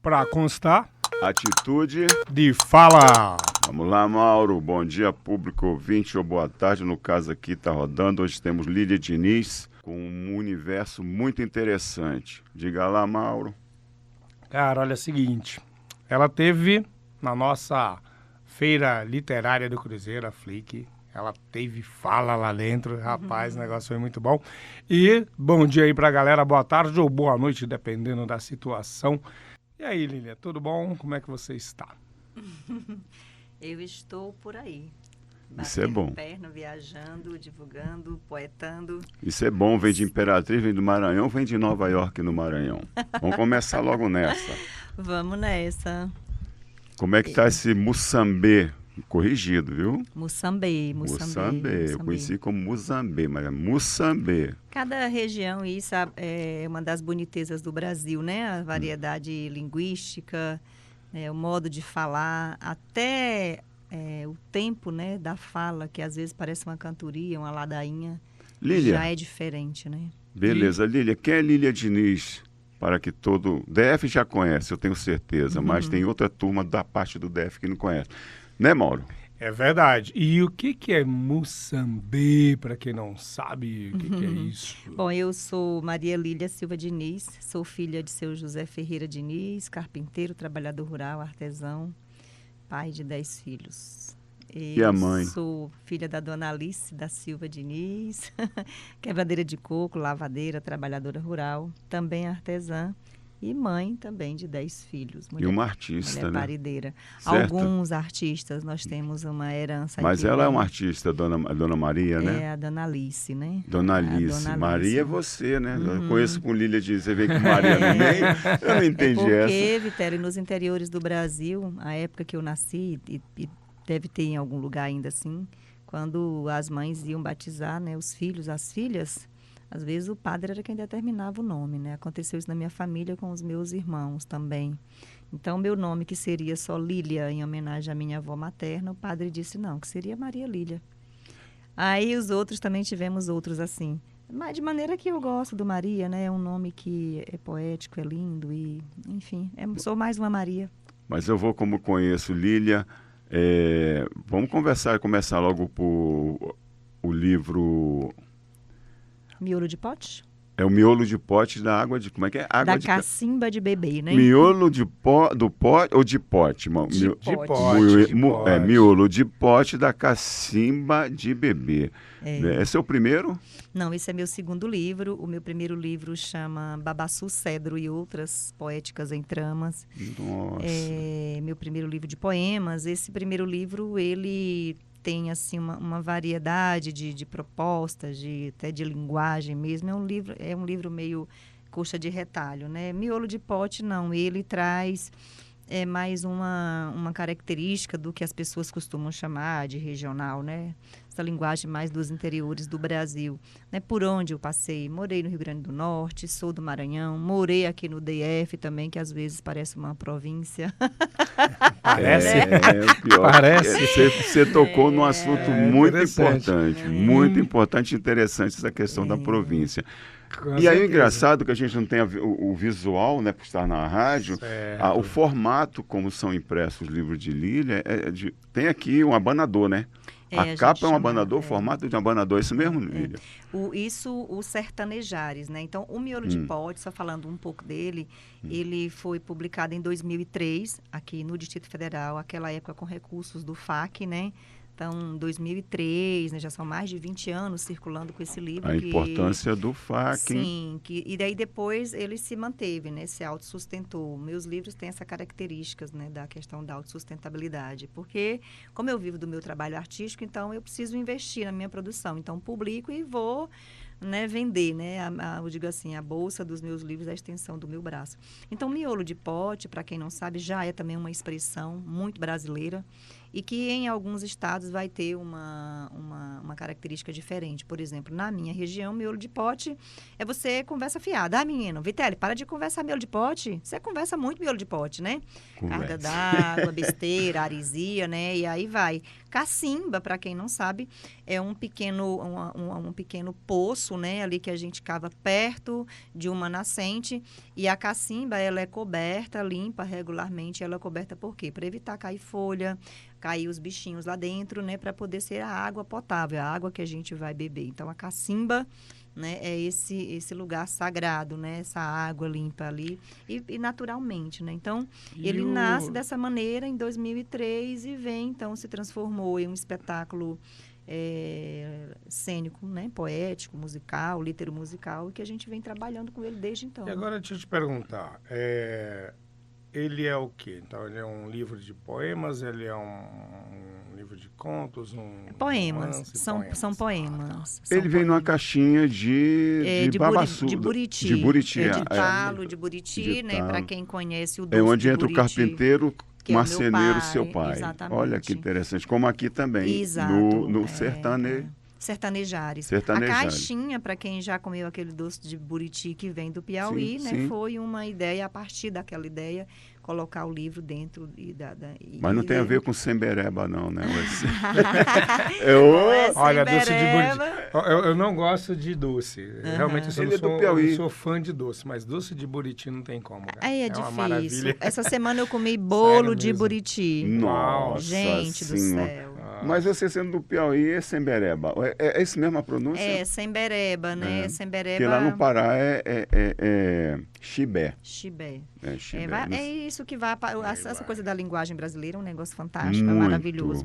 Para constar, atitude de fala. Vamos lá, Mauro. Bom dia, público ouvinte, ou boa tarde. No caso aqui está rodando. Hoje temos Lília Diniz com um universo muito interessante. Diga lá, Mauro. Cara, olha o seguinte. Ela teve na nossa feira literária do Cruzeiro, a Flick. Ela teve fala lá dentro. Rapaz, o negócio foi muito bom. E bom dia aí pra galera. Boa tarde ou boa noite, dependendo da situação. E aí, Lília, tudo bom? Como é que você está? Eu estou por aí. Isso é bom. Perna, viajando, divulgando, poetando. Isso é bom. Vem de Imperatriz, vem do Maranhão, vem de Nova York no Maranhão. Vamos começar logo nessa. Vamos nessa. Como é que tá esse Mussambê? Corrigido, viu? Mussambê. Eu conheci como Muzambê, mas é Mussambê. Cada região, isso é uma das bonitezas do Brasil, né? A variedade linguística, o modo de falar, até o tempo, né, da fala, que às vezes parece uma cantoria, uma ladainha, Lília, já é diferente, né? beleza, Lília. Quem é Lília Diniz? Para que todo... DF já conhece, eu tenho certeza, mas tem outra turma da parte do DF que não conhece. Né, Mauro? É verdade. E o que é Mussambê, para quem não sabe o que é isso? Bom, eu sou Maria Lília Silva Diniz, sou filha de seu José Ferreira Diniz, carpinteiro, trabalhador rural, artesão, pai de 10 filhos. E a mãe? Sou filha da dona Alice da Silva Diniz, quebradeira de coco, lavadeira, trabalhadora rural, também artesã. E mãe também de 10 filhos. E uma artista, mulher né? parideira. Certo. Alguns artistas, nós temos uma herança. Mas ela é uma artista, a dona Maria, né? É a dona Alice, né? Dona Alice. Dona Maria Alice. É você, né? Eu conheço com Lília Diniz, você vê com Maria no meio. Eu não entendi porque, Vitério, nos interiores do Brasil, a época que eu nasci, e deve ter em algum lugar ainda assim, quando as mães iam batizar, né, os filhos, as filhas, às vezes o padre era quem determinava o nome, né? Aconteceu isso na minha família com os meus irmãos também. Então, meu nome, que seria só Lília, em homenagem à minha avó materna, o padre disse não, que seria Maria Lília. Aí os outros também tivemos outros assim. Mas de maneira que eu gosto do Maria, né? É um nome que é poético, é lindo e, enfim, sou mais uma Maria. Mas eu vou, como conheço Lília, vamos começar logo por o livro... Miolo de pote? É o miolo de pote da água de... Como é que é? Água da cacimba de bebê, né? Miolo do pote ou de pote? De pote. Miolo de pote da cacimba de bebê. Esse é o primeiro? Não, esse é meu segundo livro. O meu primeiro livro chama Babaçu, Cedro e Outras Poéticas em Tramas. Nossa. É meu primeiro livro de poemas. Esse primeiro livro, ele... tem assim uma variedade de propostas, até de linguagem mesmo. É um livro meio coxa de retalho, né? Miolo de pote, não. Ele traz mais uma característica do que as pessoas costumam chamar de regional, né? Essa linguagem mais dos interiores do Brasil. Né? Por onde eu passei? Morei no Rio Grande do Norte, sou do Maranhão, morei aqui no DF também, que às vezes parece uma província. Parece? O pior. Parece. Você tocou num assunto muito interessante. importante, muito importante e interessante, essa questão da província. Com E aí certeza. o engraçado que a gente não tem o visual, né, por estar na rádio, o formato como são impressos os livros de Lília, tem aqui um abanador, né? A capa é um abanador, o formato de um abanador, é isso mesmo, Lília? Os sertanejares, né? Então, o Miolo de Pote, só falando um pouco dele, ele foi publicado em 2003, aqui no Distrito Federal, aquela época com recursos do FAC, né? Então, 2003, né, já são mais de 20 anos circulando com esse livro. A importância do FAC. Sim, e daí depois ele se manteve, né, se autossustentou. Meus livros têm essa características, né, da questão da autossustentabilidade, porque como eu vivo do meu trabalho artístico, então eu preciso investir na minha produção. Então, publico e vou, né, vender, né, eu digo assim, a bolsa dos meus livros é a extensão do meu braço. Então, miolo de pote, para quem não sabe, já é também uma expressão muito brasileira. e que em alguns estados vai ter uma característica diferente. Por exemplo, na minha região, miolo de pote é você conversa fiada. Ah, menino, Vitelli, para de conversar miolo de pote. Você conversa muito miolo de pote, né? Carga d'água, besteira, aresia, né? E aí vai. Cacimba, para quem não sabe, é um pequeno poço, né? Ali que a gente cava perto de uma nascente. E a cacimba, ela é coberta, limpa regularmente. Ela é coberta por quê? Para evitar cair folha, cair os bichinhos lá dentro, né? Para poder ser a água potável, a água que a gente vai beber. Então, a cacimba, né, é esse lugar sagrado, né? Essa água limpa ali e naturalmente, né? Então, ele nasce dessa maneira em 2003 e vem, então, se transformou em um espetáculo cênico, né? Poético, musical, litero-musical, que a gente vem trabalhando com ele desde então. E agora, deixa eu te perguntar, ele é o quê? Então, ele é um livro de poemas, ele é um livro de contos, poemas, romance, são poemas. Ele vem numa caixinha de babaçu, de Buriti. De Buriti. De talo, de Buriti, né? Para quem conhece o doce é onde de entra Buriti, o carpinteiro, marceneiro, seu pai. Exatamente. Olha que interessante. Como aqui também, Exato, no sertanejo. Sertanejares. A caixinha, para quem já comeu aquele doce de Buriti que vem do Piauí, sim, né? sim. Foi uma ideia, a partir daquela ideia, colocar o livro dentro Mas não tem a ver com sembereba, não, né? Olha, doce de Buriti. Eu não gosto de doce. Realmente, eu não sou fã de doce, mas doce de Buriti não tem como, cara. Aí é uma difícil. Maravilha. Essa semana eu comi bolo de Buriti. Nossa, gente do céu. Mas você sendo do Piauí é sembereba. É esse mesmo a pronúncia? É, sembereba, né? Sembereba. Porque lá no Pará é chibé. Chibé. É isso que vai... Essa coisa da linguagem brasileira é um negócio fantástico, maravilhoso.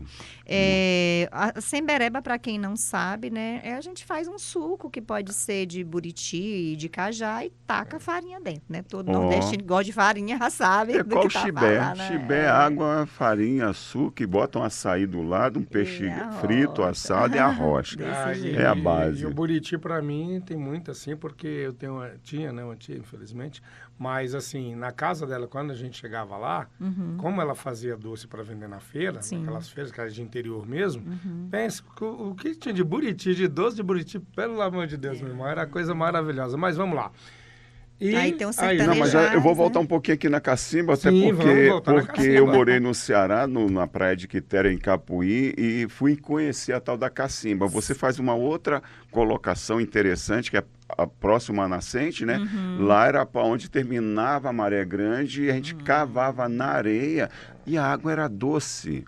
A sembereba, para quem não sabe, né? A gente faz um suco que pode ser de buriti, de cajá e taca farinha dentro, né? Todo nordestino gosta de farinha, já sabe do qual que tá chibé? falando, né? Chibé, água, farinha, açúcar, e bota um açaí do lado, um peixe frito, assado e a rosca. É a base. E o buriti, para mim, tem muito assim, porque eu tinha uma tia, infelizmente, mas assim, na casa dela, quando a gente chegava lá, como ela fazia doce para vender na feira, naquelas feiras que era de interior mesmo, pensa, o que tinha de buriti, de doce de buriti, pelo amor de Deus, meu irmão, era coisa maravilhosa. Mas vamos lá. E aí tem um sertanejo. Não, mas eu vou voltar um pouquinho aqui na cacimba, até porque eu morei no Ceará, na praia de Quitéria, em Capuí, e fui conhecer a tal da cacimba. Você faz uma outra colocação interessante, que é a próxima nascente, né? Lá era para onde terminava a Maré Grande, e a gente cavava na areia, e a água era doce.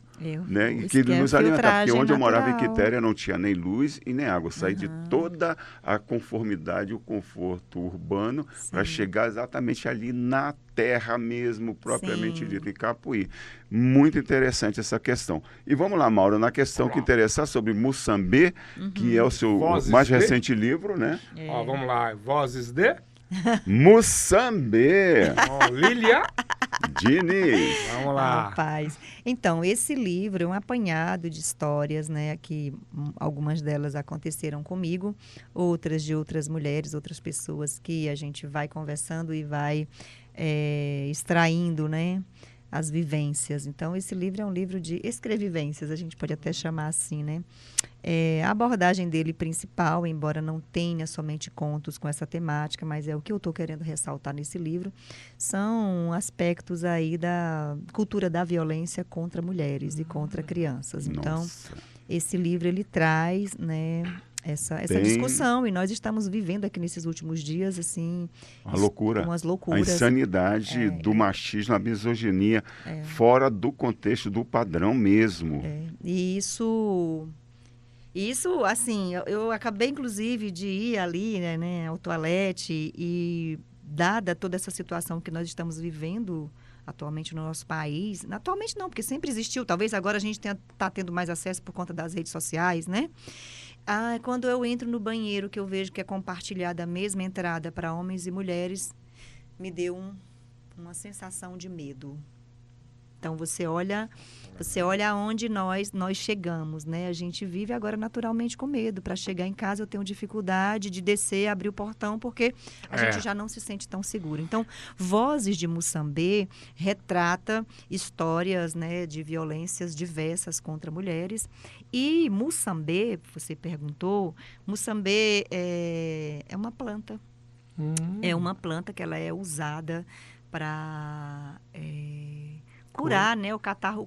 Né? E que nos alimentava, porque onde eu morava em Quitéria não tinha nem luz e nem água. Saí de toda a conformidade, o conforto urbano, para chegar exatamente ali na terra mesmo, propriamente dita, em Capuí. Muito interessante essa questão. E vamos lá, Mauro, na questão que interessa sobre Moçambê, que é o seu mais recente livro, né? Vamos lá, Vozes de... Moçambê. Lília Diniz. Vamos lá. Rapaz. Então, esse livro é um apanhado de histórias, né? Que algumas delas aconteceram comigo, outras de outras mulheres, outras pessoas que a gente vai conversando e vai extraindo, né? As vivências. Então, esse livro é um livro de escrevivências, a gente pode até chamar assim, né? A abordagem dele principal, embora não tenha somente contos com essa temática, mas é o que eu estou querendo ressaltar nesse livro, são aspectos aí da cultura da violência contra mulheres e contra crianças. Então, esse livro, ele traz, né, essa discussão, e nós estamos vivendo aqui nesses últimos dias, assim... umas loucuras. A insanidade do machismo, a misoginia, fora do contexto do padrão mesmo. E isso, assim, eu acabei, inclusive, de ir ali, né, ao toalete, e dada toda essa situação que nós estamos vivendo atualmente no nosso país, atualmente não, porque sempre existiu, talvez agora a gente está tendo mais acesso por conta das redes sociais, né? Quando eu entro no banheiro, que eu vejo que é compartilhada a mesma entrada para homens e mulheres, me deu uma sensação de medo. Então, você olha aonde nós chegamos, né? A gente vive agora naturalmente com medo. Para chegar em casa, eu tenho dificuldade de descer, abrir o portão, porque a gente já não se sente tão seguro. Então, Vozes de Moçambique retrata histórias, né, de violências diversas contra mulheres. E Moçambique, você perguntou, Moçambique é uma planta. É uma planta que ela é usada para curar, né, o catarro,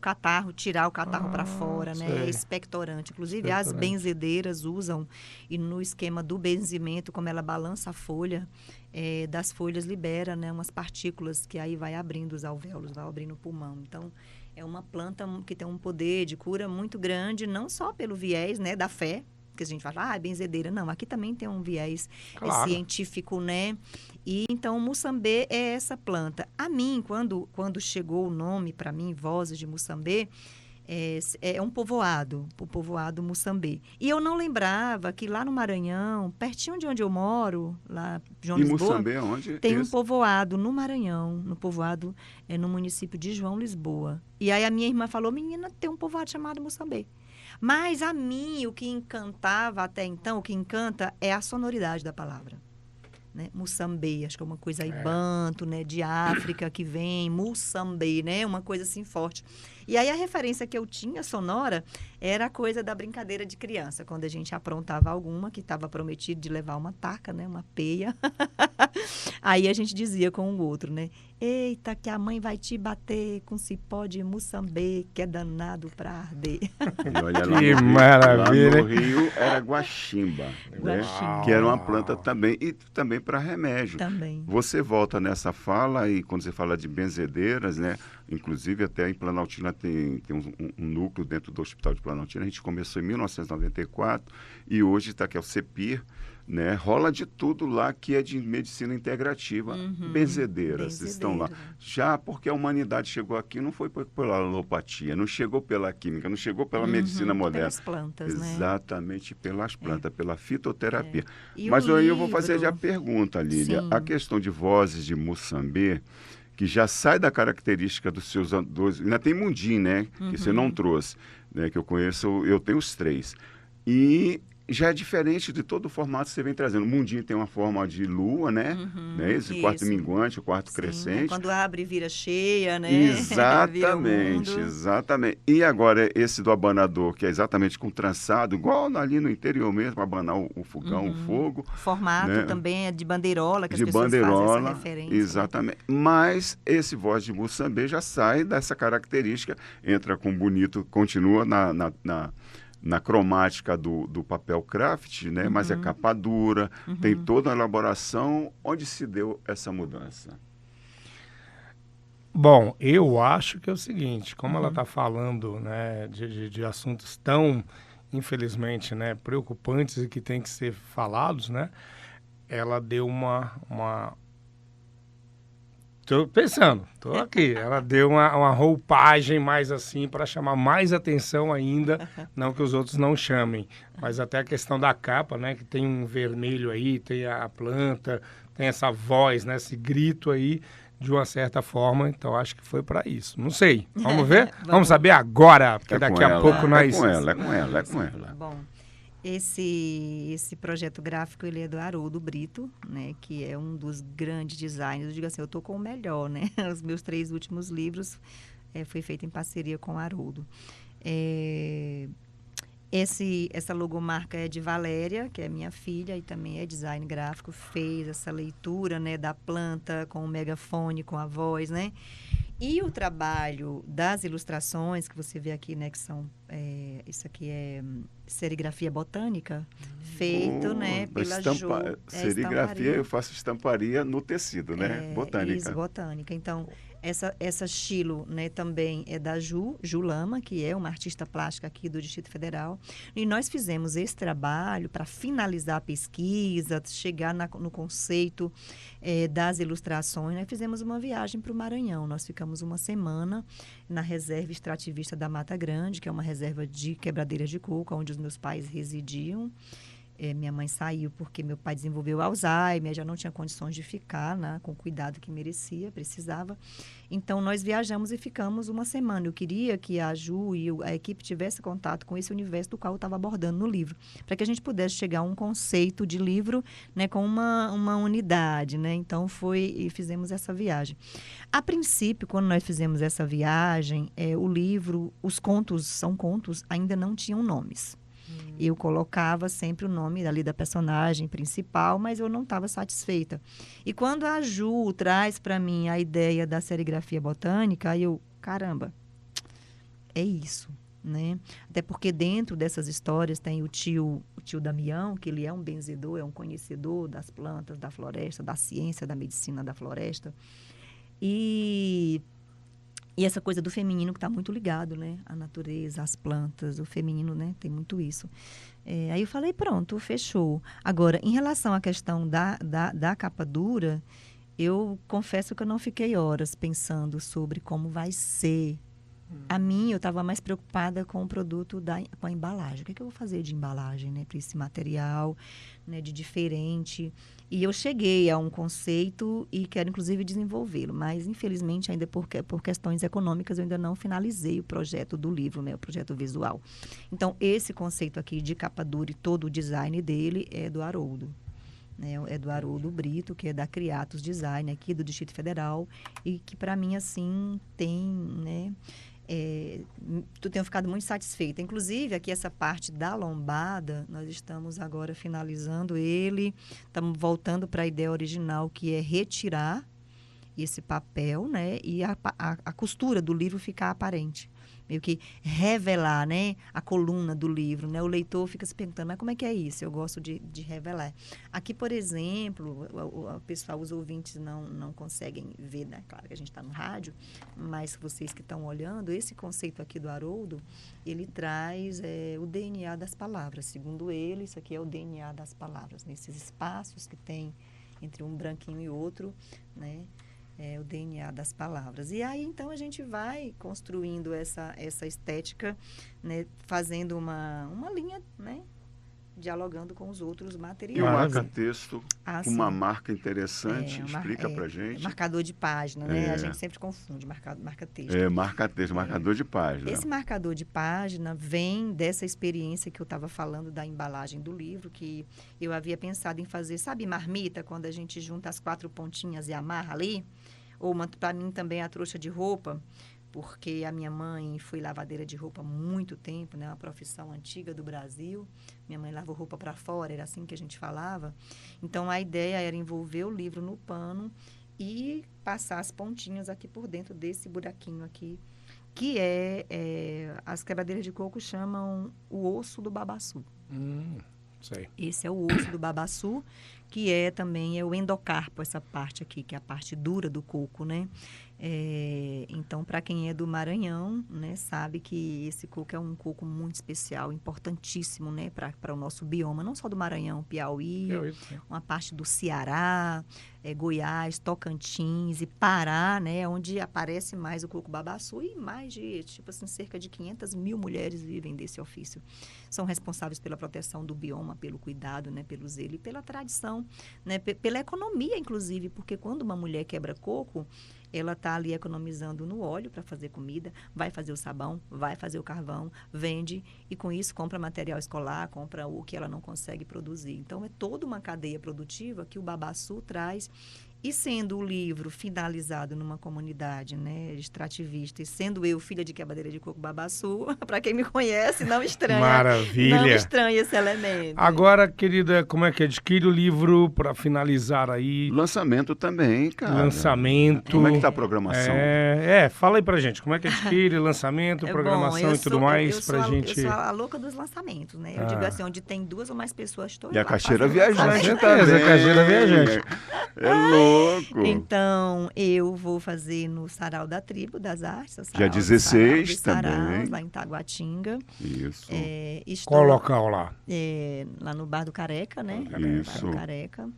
tirar o catarro para fora, né, é expectorante. Inclusive, as benzedeiras usam, e no esquema do benzimento, como ela balança a folha, das folhas libera, né, umas partículas que aí vai abrindo os alvéolos, vai abrindo o pulmão. Então, é uma planta que tem um poder de cura muito grande, não só pelo viés, né, da fé, que a gente fala, é benzedeira. Não, aqui também tem um viés científico, né? E então, Moçambique é essa planta. A mim, quando chegou o nome para mim, Vozes de Moçambique, é um povoado, o povoado Moçambique. E eu não lembrava que lá no Maranhão, pertinho de onde eu moro, lá João Lisboa, Moçambique, onde tem um povoado no Maranhão, no município de João Lisboa. E aí a minha irmã falou, menina, tem um povoado chamado Moçambique. Mas a mim, o que encantava até então, o que encanta é a sonoridade da palavra. Né? Moçambique, acho que é uma coisa aí banto, né? De África que vem, Moçambique, né? Uma coisa assim forte. E aí a referência que eu tinha sonora era a coisa da brincadeira de criança, quando a gente aprontava alguma que estava prometido de levar uma taca, né? Uma peia. Aí a gente dizia com o outro, né? Eita, que a mãe vai te bater com cipó de Moçambique, que é danado pra arder. E olha, que maravilha. Lá no Rio era guaximba, né? Que era uma planta também, e também para remédio. Também. Você volta nessa fala, e quando você fala de benzedeiras, né? Inclusive até em Planaltina tem um núcleo dentro do Hospital de Planaltina. A gente começou em 1994 e hoje está aqui o CEPIR, né? Rola de tudo lá que é de medicina integrativa. Benzedeiras estão lá. Já porque a humanidade chegou aqui não foi pela alopatia, não chegou pela química, não chegou pela medicina moderna. Pelas plantas, né? Exatamente, pelas plantas, pela fitoterapia. Mas aí eu vou fazer já a pergunta, Lília. Sim. A questão de Vozes de Moçambique, que já sai da característica dos seus dois... Ainda tem Mundim, né? Que você não trouxe, né? Que eu conheço, eu tenho os 3. E já é diferente de todo o formato que você vem trazendo. O Mundinho tem uma forma de lua, né? Esse quarto minguante, o quarto crescente. Quando abre, vira cheia, né? Exatamente, exatamente. E agora esse do abanador, que é exatamente com trançado, igual ali no interior mesmo, abanar o fogão, o fogo. O formato, né? Também é de bandeirola, que as pessoas bandeirola, fazem essa referência. Exatamente. Mas esse Voz de Moçambique já sai dessa característica, entra com bonito, continua na cromática do papel craft, né? Mas é capa dura, tem toda a elaboração. Onde se deu essa mudança? Bom, eu acho que é o seguinte, como ela está falando, né, de assuntos tão, infelizmente, né, preocupantes e que tem que ser falados, né? Ela deu uma Tô pensando, tô aqui. Ela deu uma roupagem mais assim para chamar mais atenção ainda, não que os outros não chamem, mas até a questão da capa, né, que tem um vermelho aí, tem a planta, tem essa voz, né, esse grito aí, de uma certa forma, então acho que foi para isso. Não sei, vamos ver? Vamos saber agora, porque daqui a pouco nós... É com ela. Bom, esse projeto gráfico, ele é do Haroldo Brito, né, que é um dos grandes designers. Eu digo assim, eu estou com o melhor, né? Os meus 3 últimos livros foi feito em parceria com o Haroldo. Essa logomarca é de Valéria, que é minha filha e também é design gráfico, fez essa leitura, né, da planta com o megafone, com a voz, né? E o trabalho das ilustrações que você vê aqui, né, que são isso aqui é serigrafia botânica, feito, né, pela Ju. Serigrafia, eu faço estamparia no tecido, né, botânica. Isso, botânica. Então, essa estilo, né, também é da Ju Lama, que é uma artista plástica aqui do Distrito Federal. E nós fizemos esse trabalho para finalizar a pesquisa, chegar no conceito das ilustrações. Nós fizemos uma viagem para o Maranhão. Nós ficamos uma semana na reserva extrativista da Mata Grande, que é uma reserva de quebradeiras de coco, onde os meus pais residiam. Minha mãe saiu porque meu pai desenvolveu Alzheimer, já não tinha condições de ficar, né, com o cuidado que merecia, precisava. Então, nós viajamos e ficamos uma semana. Eu queria que a Ju e a equipe tivesse contato com esse universo do qual eu estava abordando no livro, para que a gente pudesse chegar a um conceito de livro, né, com uma unidade, né? Então, fizemos essa viagem. A princípio, quando nós fizemos essa viagem, o livro, os contos, são contos, ainda não tinham nomes. Eu colocava sempre o nome ali da personagem principal, mas eu não estava satisfeita. E quando a Ju traz para mim a ideia da serigrafia botânica, aí eu, caramba, é isso, né? Até porque dentro dessas histórias tem o tio Damião, que ele é um benzedor, é um conhecedor das plantas, da floresta, da ciência, da medicina da floresta. E essa coisa do feminino que está muito ligado, né? A natureza, as plantas, o feminino, né? Tem muito isso. Aí eu falei, pronto, fechou. Agora, em relação à questão da capa dura, eu confesso que eu não fiquei horas pensando sobre como vai ser. A mim, eu estava mais preocupada com o produto, com a embalagem. O que eu vou fazer de embalagem, né? Para esse material, né? De diferente. E eu cheguei a um conceito e quero, inclusive, desenvolvê-lo. Mas, infelizmente, ainda por questões econômicas, eu ainda não finalizei o projeto do livro, né? O projeto visual. Então, esse conceito aqui de capa dura e todo o design dele é do Haroldo. Né? É do Haroldo Brito, que é da Criatos Design, aqui do Distrito Federal. E que, para mim, assim, tem, né? Eu tenho ficado muito satisfeita. Inclusive, aqui essa parte da lombada, nós estamos agora finalizando ele. Estamos voltando para a ideia original, que é retirar esse papel, né? E a costura do livro ficar aparente. Meio que revelar, né? A coluna do livro, né? O leitor fica se perguntando, mas como é que é isso? Eu gosto de revelar. Aqui, por exemplo, o pessoal, os ouvintes não conseguem ver, né? Claro que a gente está no rádio, mas vocês que estão olhando, esse conceito aqui do Haroldo, ele traz o DNA das palavras. Segundo ele, isso aqui é o DNA das palavras. Nesses espaços que tem entre um branquinho e outro, né? O DNA das palavras. E aí, então, a gente vai construindo essa estética, né, fazendo uma linha, né, dialogando com os outros materiais. E o marca-texto, com uma sim. marca interessante, explica pra gente. Marcador de página, né? A gente sempre confunde marca-texto. Marca-texto, marcador de página. Esse marcador de página vem dessa experiência que eu estava falando da embalagem do livro, que eu havia pensado em fazer, sabe, marmita, quando a gente junta as 4 pontinhas e amarra ali? Ou para mim também a trouxa de roupa, porque a minha mãe foi lavadeira de roupa há muito tempo, né? Uma profissão antiga do Brasil. Minha mãe lavou roupa para fora, era assim que a gente falava. Então, a ideia era envolver o livro no pano e passar as pontinhas aqui por dentro desse buraquinho aqui, que as quebradeiras de coco chamam o osso do babaçu. Sei. Esse é o osso do babaçu, que também é o endocarpo, essa parte aqui, que é a parte dura do coco, né? Então, para quem é do Maranhão, né, sabe que esse coco é um coco muito especial, importantíssimo, né, para o nosso bioma, não só do Maranhão, Piauí, uma parte do Ceará, Goiás, Tocantins e Pará, né, onde aparece mais o coco babaçu, e mais de, cerca de 500 mil mulheres vivem desse ofício. São responsáveis pela proteção do bioma, pelo cuidado, né, pelo zelo e pela tradição, né, pela economia, inclusive, porque quando uma mulher quebra coco, ela está ali economizando no óleo para fazer comida, vai fazer o sabão, vai fazer o carvão, vende e com isso compra material escolar, compra o que ela não consegue produzir. Então, é toda uma cadeia produtiva que o babaçu traz. E sendo o livro finalizado numa comunidade, né, extrativista, e sendo eu filha de quebradeira de coco babaçu, para quem me conhece, não estranha. Maravilha. Não estranha esse elemento. Agora, querida, como é que adquire o livro para finalizar aí? Lançamento também, cara. Lançamento. Como é que tá a programação? Fala aí pra gente, como é que adquire, lançamento, programação e tudo mais pra gente. Eu sou a louca dos lançamentos, né? Eu digo assim, onde tem 2 ou mais pessoas, estou E lá. a caixeira viajante também. A caixeira viajante. É louco. Então, eu vou fazer no Sarau da Tribo das Artes. Dia 16 também. Lá em Taguatinga. Isso. Qual local lá? Lá no Bar do Careca, né? Isso. Bar do Careca.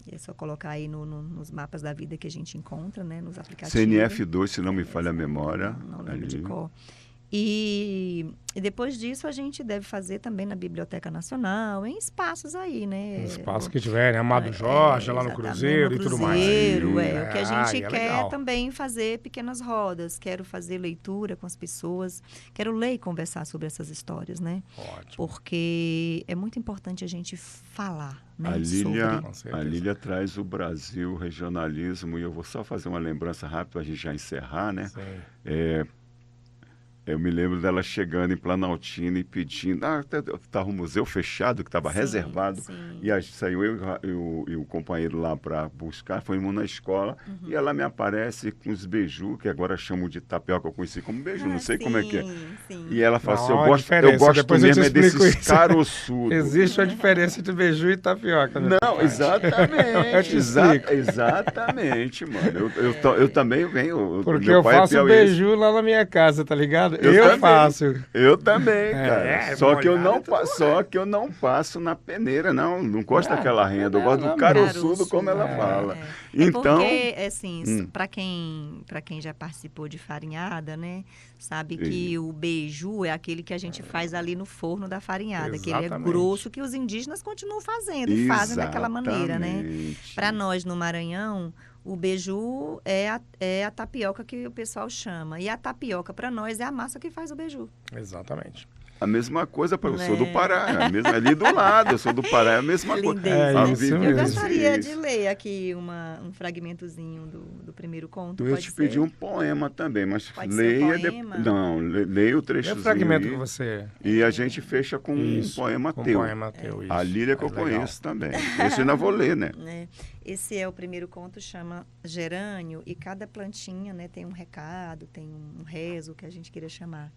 É só colocar aí nos mapas da vida que a gente encontra, né? Nos aplicativos. CNF2, se não me falha a memória. Não lembro de cor. E depois disso a gente deve fazer também na Biblioteca Nacional, em espaços aí, né? Espaços que tiverem, Amado Jorge, lá no Cruzeiro e tudo mais. O que a gente quer legal. também fazer pequenas rodas, quero fazer leitura com as pessoas, quero ler e conversar sobre essas histórias, né? Ótimo. Porque é muito importante a gente falar, né? A Lília traz o Brasil, o regionalismo, e eu vou só fazer uma lembrança rápida para a gente já encerrar, né? Sim. Eu me lembro dela chegando em Planaltina e pedindo... Estava o museu fechado, que estava reservado. Sim. E aí saiu eu e o companheiro lá para buscar. Fomos na escola e ela me aparece com os beiju, que agora chamam de tapioca, eu conheci como beiju, não sei como é que é. Sim. E ela fala assim, eu gosto depois mesmo desses caroçudos. Existe a diferença entre beiju e tapioca. Né? Não, exatamente. Exatamente, mano. Eu também venho... Porque eu faço beiju lá na minha casa, tá ligado? Eu faço. Eu também, cara. Só que eu não passo na peneira, não gosto daquela renda. Eu gosto do caroçudo, como ela fala. Então, porque, assim, para quem já participou de farinhada, né, sabe que o beiju é aquele que a gente faz ali no forno da farinhada, que ele é grosso, que os indígenas continuam fazendo e fazem daquela maneira, né? Para nós no Maranhão, o beiju é a tapioca que o pessoal chama. E a tapioca, para nós, é a massa que faz o beiju. Exatamente. A mesma coisa, eu sou do Pará, ali do lado, eu sou do Pará, é a mesma coisa. Eu gostaria de ler aqui um fragmentozinho do primeiro conto. Eu ia te pedir um poema também, mas leia depois. Não, leia o trechozinho. É o fragmento que você... E a gente fecha com um poema teu. A Lília que eu conheço também. Esse eu ainda vou ler, né? Esse é o primeiro conto, chama Gerânio, e cada plantinha, né, tem um recado, tem um rezo que a gente queria chamar.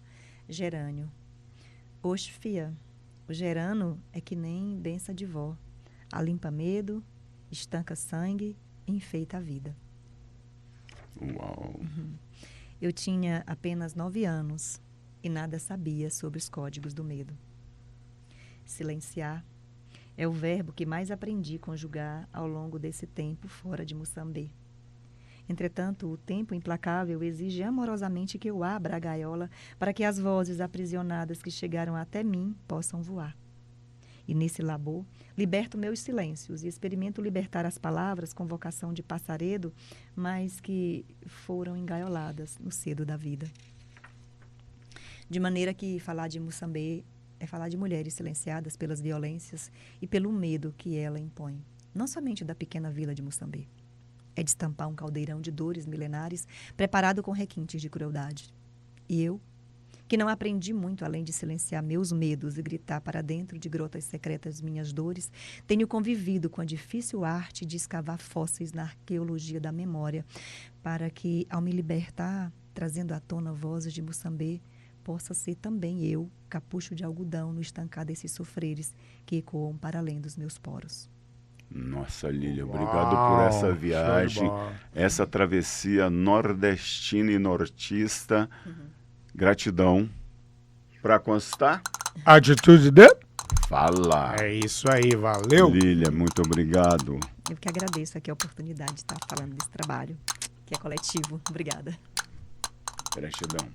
Gerânio. Oxe, fia, o gerano é que nem benção de vó. Alimpa medo, estanca sangue e enfeita a vida. Uau! Eu tinha apenas 9 anos e nada sabia sobre os códigos do medo. Silenciar é o verbo que mais aprendi a conjugar ao longo desse tempo fora de Moçambique. Entretanto, o tempo implacável exige amorosamente que eu abra a gaiola para que as vozes aprisionadas que chegaram até mim possam voar. E nesse labor, liberto meus silêncios e experimento libertar as palavras com vocação de passaredo, mas que foram engaioladas no cedo da vida. De maneira que falar de Moçambique é falar de mulheres silenciadas pelas violências e pelo medo que ela impõe, não somente da pequena vila de Moçambique. É destampar um caldeirão de dores milenares preparado com requintes de crueldade. E eu, que não aprendi muito além de silenciar meus medos e gritar para dentro de grotas secretas minhas dores, tenho convivido com a difícil arte de escavar fósseis na arqueologia da memória, para que, ao me libertar, trazendo à tona vozes de Moçambique, possa ser também eu, capucho de algodão no estancar desses sofreres que ecoam para além dos meus poros. Nossa, Lília, obrigado por essa viagem, essa travessia nordestina e nortista. Gratidão. Para constar? Atitude de... Fala. É isso aí, valeu. Lília, muito obrigado. Eu que agradeço aqui a oportunidade de estar falando desse trabalho, que é coletivo. Obrigada. Gratidão.